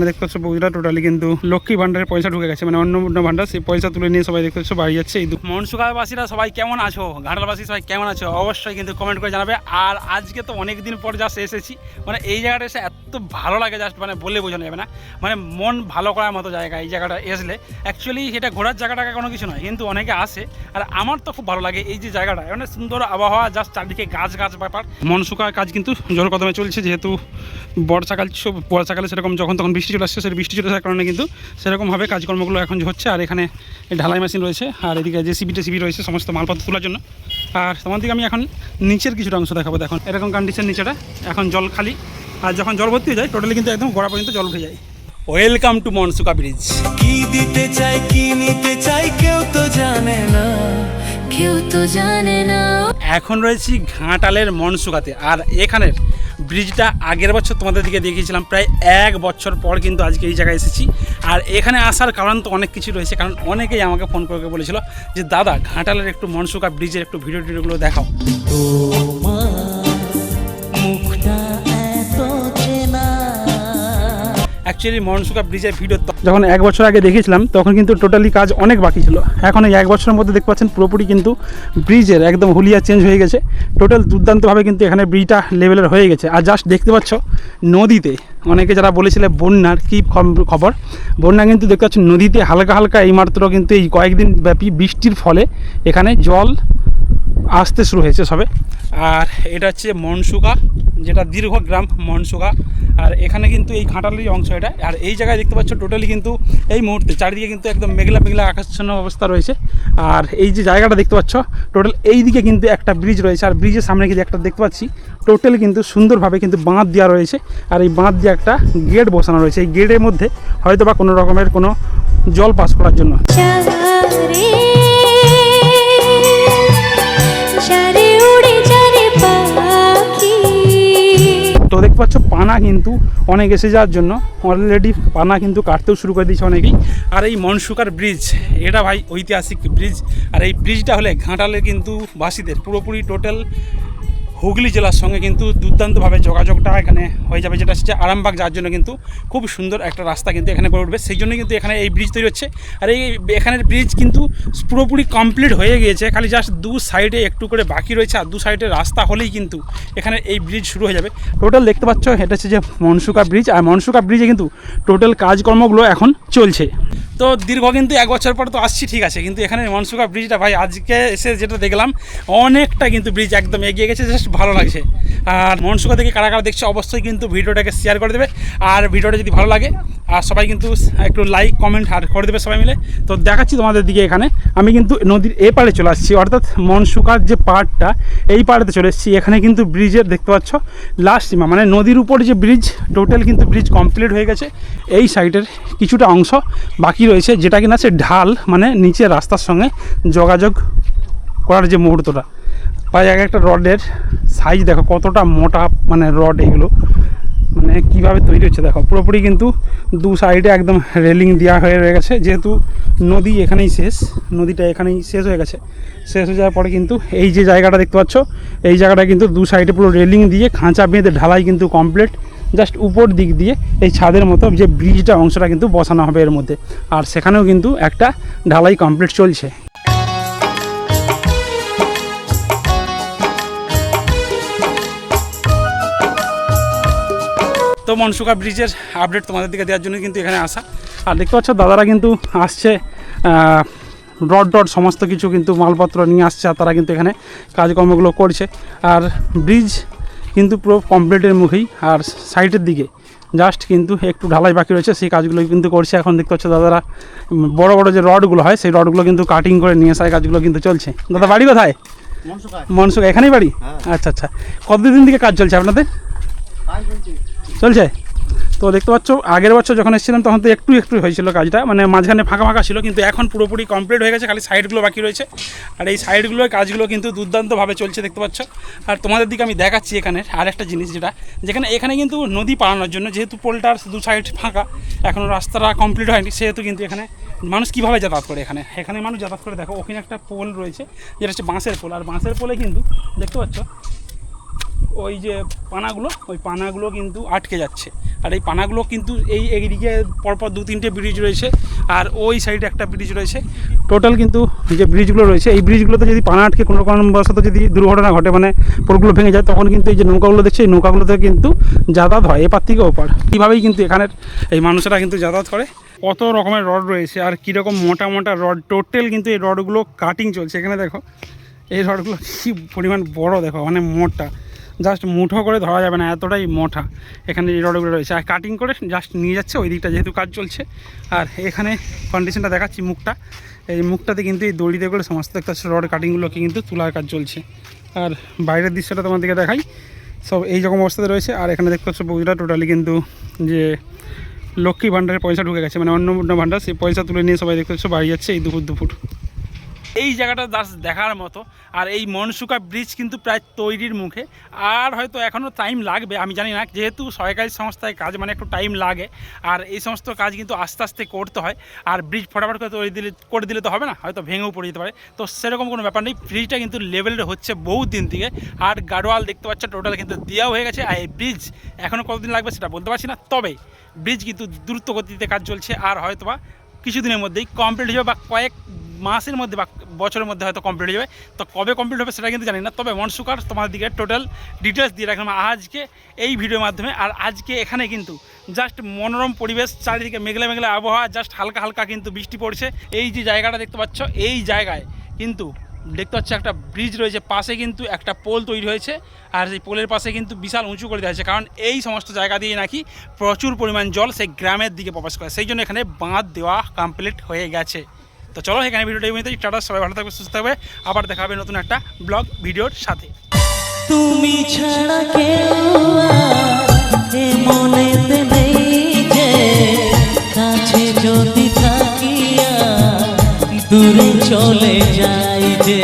দেখতে পাচ্ছ বগুড়া টোটালি কিন্তু লক্ষ্মী ভান্ডারের পয়সা ঢুকে গেছে, মানে অন্নপূর্ণা ভান্ডার, সেই পয়সা তুলে নিয়ে সবাই দেখতে পাচ্ছ বাড়ি যাচ্ছে। এই মনসুকাবাসীরা সবাই কেমন আছো, ঘাটালবাসী সবাই কেমন আছো, অবশ্যই কিন্তু কমেন্ট করে জানাবে। আর আজকে তো অনেক দিন পর জাস্ট এসেছি, মানে এই জায়গাটা এসে এত ভালো লাগে জাস্ট মানে বলে বোঝানো যাবে না, মানে মন ভালো করার মতো জায়গা এই জায়গাটা এসলে। অ্যাকচুয়ালি এটা ঘোরার জায়গাটা কোনো কিছু নয়, কিন্তু অনেকে আসে আর আমার তো খুব ভালো লাগে এই যে জায়গাটা, মানে সুন্দর আবহাওয়া, জাস্ট চারদিকে গাছ গাছ ব্যাপার। মনসুকার কাজ কিন্তু জোর কদমে চলছে, যেহেতু বর্ষাকালে সেরকম যখন তখন বৃষ্টি চলে আসছে, সেই বৃষ্টি চলে আসার কারণে কিন্তু সেরকমভাবে কাজকর্মগুলো এখন হচ্ছে। আর এখানে ঢালাই মেশিন রয়েছে, আর এদিকে জেসিবি রয়েছে সমস্ত মালপত্র তোলার জন্য। আর তোমার দিকে আমি এখন নিচের কিছুটা অংশ দেখাবো। দেখুন এরকম কন্ডিশন নিচেটা, এখন জল খালি, আর যখন জল ভর্তি হয়ে যায় টোটালি কিন্তু একদম গোড়া পর্যন্ত জল উঠে যায়। Welcome to Mansuka bridge. কি দিতে চাই কি নিতে চাই কেউ তো জানে না, কেউ তো জানে না। এখন রয়েছি ঘাটালের মনসুকাতে, আর এখানের ব্রিজটা আগের বছর তোমাদের দিকে দেখিয়েছিলাম, প্রায় 1 বছর পর কিন্তু আজকে এই জায়গায় এসেছি। আর এখানে আসার কারণ তো অনেক কিছু রয়েছে, কারণ অনেকেই আমাকে ফোন করে বলেছিল যে দাদা ঘাটালের একটু মনসুকা ব্রিজের একটু ভিডিওগুলো দেখাও। অ্যাকচুয়ালি মনসুকা ব্রিজের ভিডিও যখন 1 বছর আগে দেখেছিলাম তখন কিন্তু টোটালি কাজ অনেক বাকি ছিল। এখন এই 1 বছরের মধ্যে দেখতে পাচ্ছেন পুরোপুরি কিন্তু ব্রিজের একদম হুলিয়া চেঞ্জ হয়ে গেছে, টোটাল দুর্দান্তভাবে কিন্তু এখানে ব্রিজটা লেভেলের হয়ে গেছে। আর জাস্ট দেখতে পাচ্ছ নদীতে অনেকে যারা বলেছিলে বন্যার কী খবর, বন্যা কিন্তু দেখতে পাচ্ছ নদীতে হালকা হালকা এইমাত্র কিন্তু এই কয়েকদিন ব্যাপী বৃষ্টির ফলে এখানে জল আসতে শুরু হয়েছে সবে। আর এটা হচ্ছে মনসুকা, যেটা দীর্ঘ গ্রাম মনসুকা। আর এখানে কিন্তু এই ঘাটালের অংশ এটা। আর এই জায়গায় দেখতে পাচ্ছ টোটালি কিন্তু এই মুহূর্তে চারিদিকে কিন্তু একদম মেঘলা মেঘলা আকাশচ্ছন্ন অবস্থা রয়েছে। আর এই যে জায়গাটা দেখতে পাচ্ছ টোটাল এই দিকে কিন্তু একটা ব্রিজ রয়েছে, আর ব্রিজের সামনে কিন্তু একটা দেখতে পাচ্ছি টোটালি কিন্তু সুন্দরভাবে কিন্তু বাঁধ দেওয়া রয়েছে। আর এই বাঁধ দিয়ে একটা গেট বসানো রয়েছে, এই গেটের মধ্যে হয়তো বা কোনো রকমের কোনো জল পাস করার জন্য। তো দেখতে পাচ্ছ পানা কিন্তু অনেক এসে যাওয়ার জন্য অলরেডি পানা কিন্তু কাটতেও শুরু করে দিয়েছে অনেকেই। আর এই মনসুকার ব্রিজ এটা ভাই ঐতিহাসিক ব্রিজ। আর এই ব্রিজটা হলে ঘাটালের কিন্তু বাসীদের পুরোপুরি টোটাল হুগলি জেলার সঙ্গে কিন্তু দুর্দান্তভাবে যোগাযোগটা এখানে হয়ে যাবে, যেটা হচ্ছে আরামবাগ যাওয়ার জন্য কিন্তু খুব সুন্দর একটা রাস্তা কিন্তু এখানে করে উঠবে। সেই জন্য কিন্তু এখানে এই ব্রিজ তৈরি হচ্ছে। আর এখানের ব্রিজ কিন্তু পুরোপুরি কমপ্লিট হয়ে গিয়েছে, খালি জাস্ট 2 সাইডে একটু করে বাকি রয়েছে। আর 2 সাইডে রাস্তা হলেই কিন্তু এখানে এই ব্রিজ শুরু হয়ে যাবে। টোটাল দেখতে পাচ্ছ এটা হচ্ছে যে মনসুকা ব্রিজ, আর মনসুকা ব্রিজে কিন্তু টোটাল কাজকর্মগুলো এখন চলছে। তো দীর্ঘ কিন্তু 1 বছর পর তো আসছি ঠিক আছে, কিন্তু এখানে মনসুকা ব্রিজটা ভাই আজকে এসে যেটা দেখলাম অনেকটা কিন্তু ব্রিজ একদম এগিয়ে গেছে, জাস্ট ভালো লাগছে। আর মনসুকা থেকে কারা কারা দেখছে অবশ্যই কিন্তু ভিডিওটাকে শেয়ার করে দেবে। আর ভিডিওটা যদি ভালো লাগে আর সবাই কিন্তু একটু লাইক কমেন্ট আর করে দেবে সবাই মিলে। তো দেখাচ্ছি তোমাদের দিকে, এখানে আমি কিন্তু নদীর এ পাড়ে চলে আসছি, অর্থাৎ মনসুকার যে পাড়টা এই পাড়েতে চলে এসেছি। এখানে কিন্তু ব্রিজের দেখতে পাচ্ছ লাস্ট সীমা, মানে নদীর উপর যে ব্রিজ টোটাল কিন্তু ব্রিজ কমপ্লিট হয়ে গেছে। এই সাইডের কিছুটা অংশ বাকি রয়েছে, যেটা কিনা সে ঢাল, মানে নিচে রাস্তার সঙ্গে যোগাযোগ করার যে মুহূর্তটা বা একটা রডের সাইজ দেখো কতটা মোটা, মানে রড এগুলো মানে কীভাবে তৈরি হচ্ছে দেখো। পুরোপুরি কিন্তু 2 সাইডে একদম রেলিং দেওয়া হয়ে রয়ে গেছে, যেহেতু নদী এখানেই শেষ, নদীটা এখানেই শেষ হয়ে গেছে। শেষ হয়ে যাওয়ার পরে কিন্তু এই যে জায়গাটা দেখতে পাচ্ছ এই জায়গাটা কিন্তু 2 সাইডে পুরো রেলিং দিয়ে খাঁচা বেঁধে ঢালাই কিন্তু কমপ্লিট। জাস্ট উপর দিক দিয়ে এই ছাদের মতো যে ব্রিজটা অংশটা কিন্তু বসানো হবে এর মধ্যে। আর সেখানেও কিন্তু একটা ঢালাই কমপ্লিট চলছে। তো মনসুকা ব্রিজের আপডেট তোমাদের দিকে দেওয়ার জন্য কিন্তু এখানে আসা। আর দেখতে পাচ্ছ দাদারা কিন্তু আসছে, রড সমস্ত কিছু কিন্তু মালপত্র নিয়ে আসছে, আর তারা কিন্তু এখানে কাজকর্মগুলো করছে। আর ব্রিজ কিন্তু পুরো কমপ্লিটের মুখেই, আর সাইডের দিকে জাস্ট কিন্তু একটু ঢালাই বাকি রয়েছে, সেই কাজগুলো কিন্তু করছে। এখন দেখতে পাচ্ছ দাদারা বড় বড় যে রডগুলো হয় সেই রডগুলো কিন্তু কাটিং করে নিয়ে আসার কাজগুলো কিন্তু চলছে। দাদা বাড়ি কোথায়? মনসুকা এখানেই বাড়ি? আচ্ছা আচ্ছা। কতদিন থেকে কাজ চলছে আপনাদের? চলছে। তো দেখতে পাচ্ছ আগের বছর যখন এসেছিলাম তখন তো একটু হয়েছিল কাজটা, মানে মাঝখানে ফাঁকা ছিল, কিন্তু এখন পুরোপুরি কমপ্লিট হয়ে গেছে, খালি সাইডগুলো বাকি রয়েছে। আর এই সাইডগুলোর কাজগুলো কিন্তু দুর্দান্তভাবে চলছে দেখতে পাচ্ছ। আর তোমাদের দিকে আমি দেখাচ্ছি এখানে আর একটা জিনিস, যেখানে এখানে কিন্তু নদী পাড়ানোর জন্য, যেহেতু পোলটার 2 সাইড ফাঁকা, এখনও রাস্তাটা কমপ্লিট হয়নি, সেহেতু কিন্তু এখানে মানুষ কীভাবে যাতায়াত করে, এখানে মানুষ যাতায়াত করে দেখো। ওখানে একটা পোল রয়েছে যেটা হচ্ছে বাঁশের পোল, আর বাঁশের পোলে কিন্তু দেখতে পাচ্ছ ওই যে পানাগুলো, ওই পানাগুলো কিন্তু আটকে যাচ্ছে। আর এই পানাগুলো কিন্তু এইদিকে পরপর 2-3টে ব্রিজ রয়েছে, আর ওই সাইডে একটা ব্রিজ রয়েছে। টোটাল কিন্তু যে ব্রিজগুলো রয়েছে, এই ব্রিজগুলোতে যদি পানা আটকে কোনো কারণবশত যদি দুর্ঘটনা ঘটে, মানে পোলগুলো ভেঙে যায়, তখন কিন্তু এই যে নৌকাগুলো দেখছে, এই নৌকাগুলোতে কিন্তু যাতায়াত হয় এপার থেকে ওপার। এইভাবেই কিন্তু এখানের এই মানুষেরা কিন্তু যাতায়াত করে। কত রকমের রড রয়েছে আর কীরকম মোটা মোটা রড, টোটাল কিন্তু এই রডগুলো কাটিং চলছে। এখানে দেখো এই রডগুলো কী পরিমাণ বড়, দেখো মানে মোটা, জাস্ট মুঠো করে ধরা যাবে না, এতটাই মোটা এখানে এই রডগুলো রয়েছে। আর কাটিং করে জাস্ট নিয়ে যাচ্ছে ওই দিকটা, যেহেতু কাজ চলছে। আর এখানে কন্ডিশনটা দেখাচ্ছি মুখটা, এই মুখটাতে কিন্তু এই দড়িতে করে সমস্ত একটা রড কাটিংগুলোকে কিন্তু তোলার কাজ চলছে। আর বাইরের দৃশ্যটা তোমাদেরকে দেখাই, সব এই রকম অবস্থাতে রয়েছে। আর এখানে দেখতে পাচ্ছ বউটা টোটালি কিন্তু যে লক্ষ্মী ভাণ্ডারের পয়সা ঢুকে গেছে, মানে অন্নপূর্ণা ভাণ্ডার, সেই পয়সা তুলে নিয়ে সবাই দেখতে পাচ্ছ বাড়ি যাচ্ছে এই দুপুর। এই জায়গাটা জাস্ট দেখার মতো। আর এই মনসুকা ব্রিজ কিন্তু প্রায় তৈরির মুখে, আর হয়তো এখনও টাইম লাগবে, আমি জানি না, যেহেতু সরকারি সংস্থায় কাজ মানে একটু টাইম লাগে। আর এই সমস্ত কাজ কিন্তু আস্তে আস্তে করতে হয়। আর ব্রিজ ফটাফট করে দিলে তো হবে না, হয়তো ভেঙেও পড়ে যেতে পারে। তো সেরকম কোনো ব্যাপার নেই, ব্রিজটা কিন্তু লেভেলের হচ্ছে বহু দিন থেকে। আর গার্ডওয়াল দেখতে পাচ্ছ টোটাল কিন্তু দেওয়া হয়ে গেছে। আর এই ব্রিজ এখনও কতদিন লাগবে সেটা বলতে পারছি না, তবে ব্রিজ কিন্তু দ্রুত গতিতে কাজ চলছে। আর হয়তো বা কিছুদিনের মধ্যেই কমপ্লিট হয়ে যাবে, বা কয়েক মাসের মধ্যে বা বছরের মধ্যে হয়তো কমপ্লিট হয়ে যাবে। তো কবে কমপ্লিট হবে সেটা কিন্তু জানি না, তবে মনসুকার তোমার দিকে টোটাল ডিটেলস দিয়ে রাখলাম আজকে এই ভিডিওর মাধ্যমে। আর আজকে এখানে কিন্তু জাস্ট মনোরম পরিবেশ, চারিদিকে মেঘলা মেঘলা আবহাওয়া, জাস্ট হালকা হালকা কিন্তু বৃষ্টি পড়ছে। এই যে জায়গাটা দেখতে পাচ্ছ, এই জায়গায় কিন্তু দেখতে পাচ্ছ একটা ব্রিজ রয়েছে, পাশে কিন্তু একটা পোল তৈরি হয়েছে। আর সেই পোলের পাশে কিন্তু বিশাল উঁচু করে দেওয়া হয়েছে, কারণ এই সমস্ত জায়গা দিয়ে নাকি প্রচুর পরিমাণ জল সেই গ্রামের দিকে প্রবেশ করে, সেই জন্য এখানে বাঁধ দেওয়া কমপ্লিট হয়ে গেছে। তো চলো এখানে ভিডিওটা এই টাটা, সবাই ভালো থাকবে, সুস্থ থাকবে, আবার দেখা হবে নতুন একটা ব্লগ ভিডিওর সাথে। তুমি ছাড়া কেউ মনেতে নেই যে, কাছে যদি থাকিয়া দূরে চলে যাই যে।